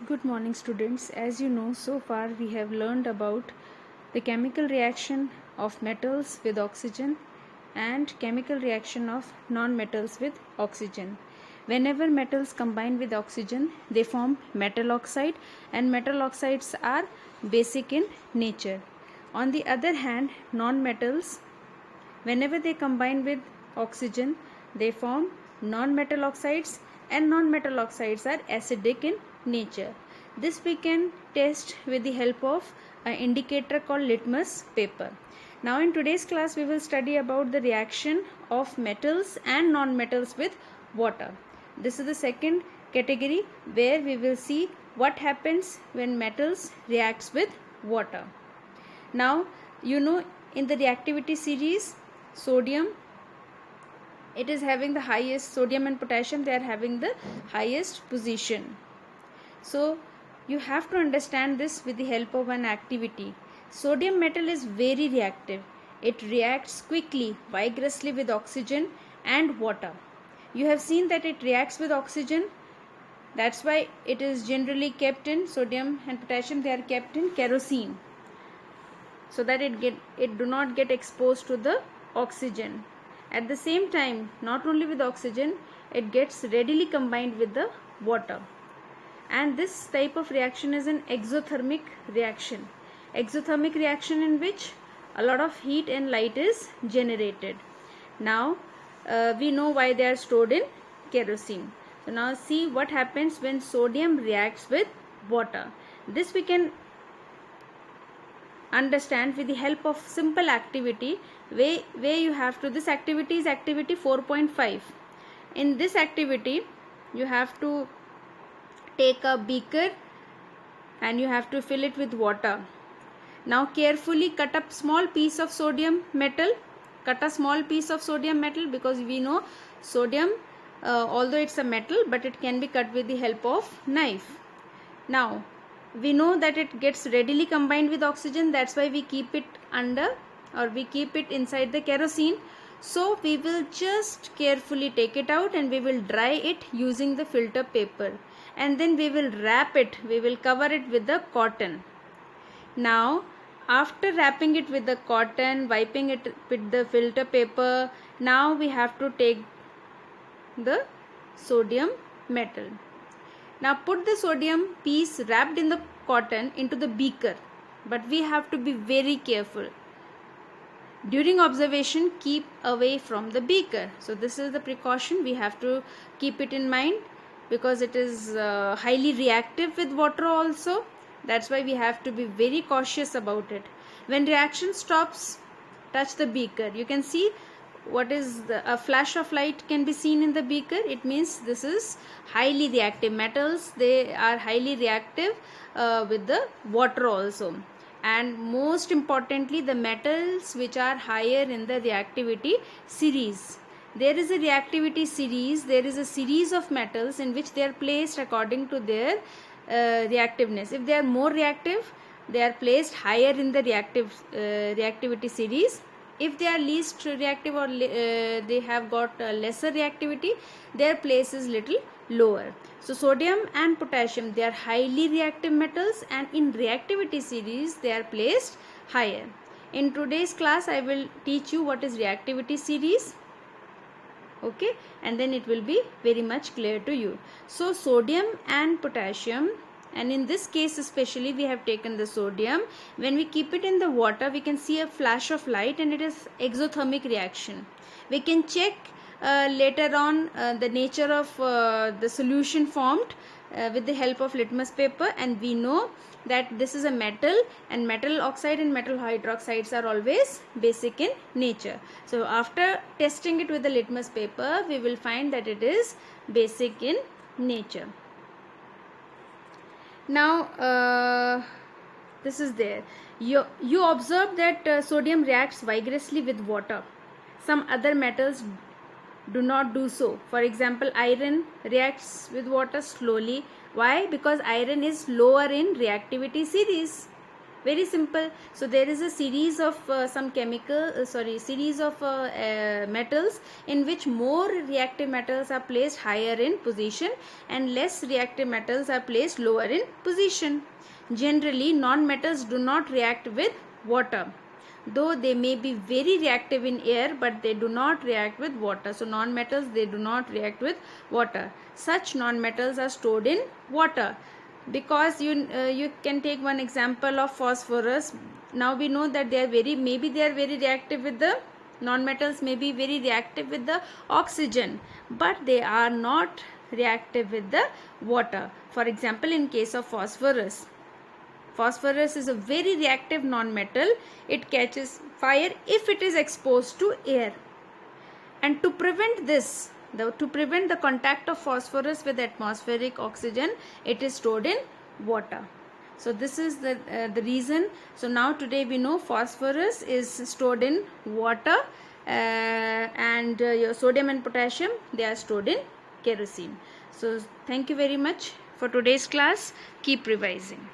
Good morning, students. As you know, so far we have learned about the chemical reaction of metals with oxygen and chemical reaction of non-metals with oxygen. Whenever metals combine with oxygen, they form metal oxide, and metal oxides are basic in nature. On the other hand, non-metals, whenever they combine with oxygen, they form non-metal oxides, and non-metal oxides are acidic in nature. This we can test with the help of an indicator called litmus paper. Now in today's class we will study about the reaction of metals and non-metals with water. This is the second category where we will see what happens when metals reacts with water. Now you know, in the reactivity series, sodium, it is having the highest, sodium and potassium, they are having the highest position. So you have to understand this with the help of an activity. Sodium metal is very reactive. It reacts quickly, vigorously with oxygen and water. You have seen that it reacts with oxygen. That's why it is generally kept in, sodium and potassium, they are kept in kerosene, so that it do not get exposed to the oxygen. At the same time, not only with oxygen, it gets readily combined with the water. And this type of reaction is an exothermic reaction. Exothermic reaction in which a lot of heat and light is generated. Now we know why they are stored in kerosene. So now see what happens when sodium reacts with water. This we can understand with the help of simple activity where you have to, this activity is activity 4.5. In this activity you have to take a beaker and you have to fill it with water. Now carefully cut a small piece of sodium metal. Cut a small piece of sodium metal, because we know sodium, although it's a metal, but it can be cut with the help of knife. Now we know that it gets readily combined with oxygen, that's why we keep it under, or we keep it inside the kerosene. So we will just carefully take it out and we will dry it using the filter paper, and then we will wrap it, we will cover it with the cotton. Now after wrapping it with the cotton, wiping it with the filter paper, now we have to take the sodium metal. Now put the sodium piece wrapped in the cotton into the beaker, but we have to be very careful. During observation, keep away from the beaker. So this is the precaution, we have to keep it in mind, because it is highly reactive with water also. That's why we have to be very cautious about it. When reaction stops, touch the beaker. You can see what is a flash of light can be seen in the beaker. It means this is highly reactive. Metals, they are highly reactive with the water also. And most importantly, the metals which are higher in the reactivity series. There is a reactivity series, there is a series of metals in which they are placed according to their reactiveness. If they are more reactive, they are placed higher in the reactivity series. If they are least reactive, or they have got lesser reactivity, their place is little lower. So sodium and potassium, they are highly reactive metals, and in reactivity series they are placed higher. In today's class I will teach you what is reactivity series, okay, and then it will be very much clear to you. So sodium and potassium, and in this case especially we have taken the sodium, when we keep it in the water we can see a flash of light, and it is exothermic reaction. We can check later on the nature of the solution formed with the help of litmus paper, and we know that this is a metal, and metal oxide and metal hydroxides are always basic in nature. So after testing it with the litmus paper, we will find that it is basic in nature. Now this is there. You observe that sodium reacts vigorously with water. Some other metals do not do so. For example, iron reacts with water slowly. Why? Because iron is lower in reactivity series. Very simple. So there is a series of metals in which more reactive metals are placed higher in position and less reactive metals are placed lower in position. Generally, non-metals do not react with water, though they may be very reactive in air, but they do not react with water. So non-metals, they do not react with water. Such non-metals are stored in water. Because you can take one example of phosphorus. Now we know that they are very reactive with the non-metals, may be very reactive with the oxygen, but they are not reactive with the water. For example, in case of phosphorus is a very reactive non-metal. It catches fire if it is exposed to air, and to prevent this, to prevent the contact of phosphorus with atmospheric oxygen, it is stored in water. So this is the reason. So now today we know phosphorus is stored in water, and your sodium and potassium, they are stored in kerosene. So thank you very much for today's class. Keep revising.